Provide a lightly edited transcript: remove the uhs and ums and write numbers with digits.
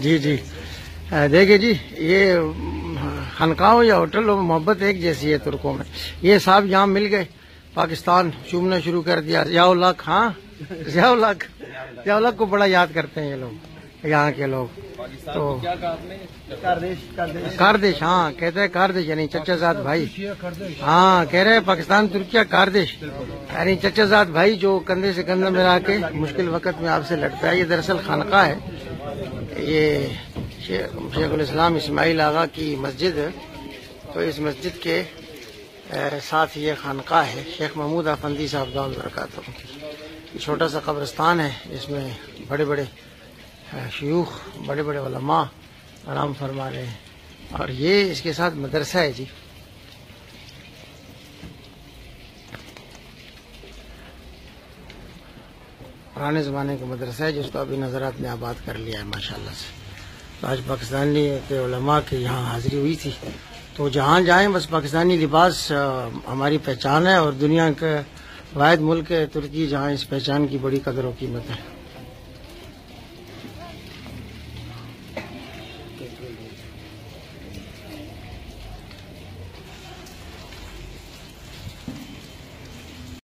जी जी। देखिए जी, ये खानकाहों या होटल और मोहब्बत एक जैसी है तुर्कों में। ये साहब यहाँ मिल गए, पाकिस्तान चूमना शुरू कर दिया। ज़ियाउल-हक, हाँ ज़ियाउल-हक को बड़ा याद करते हैं ये लोग, यहाँ के लोग। तो क्या कहा आपने? कारदेश, हाँ कहते हैं कारदेश, यानी चचाजाद भाई। हाँ कह रहे हैं पाकिस्तान तुर्किया कारदेश, यानी चचाजाद भाई जो कंधे से कंधा मिला के मुश्किल वक्त में आपसे लड़ता है। ये दरअसल खानका है, ये शेखुल इस्लाम इस्माइल आगा की मस्जिद है। तो इस मस्जिद के साथ ये खानका है, शेख महमूद अफंदी साहब दाऊद बरकातहू। छोटा सा कब्रिस्तान है, इसमें बड़े बड़े शयूख, बड़े बड़े उलमा आराम फरमा रहे हैं। और ये इसके साथ मदरसा है जी। पुराने ज़माने का मदरसा है जिसको अभी नज़रात ने आबाद कर लिया है माशाल्लाह से। तो आज पाकिस्तानी के उलमा की यहाँ हाज़िरी हुई थी। तो जहाँ जाएं बस पाकिस्तानी लिबास हमारी पहचान है, और दुनिया का वाहिद मुल्क है तुर्की जहाँ इस पहचान की बड़ी कदर और कीमत है।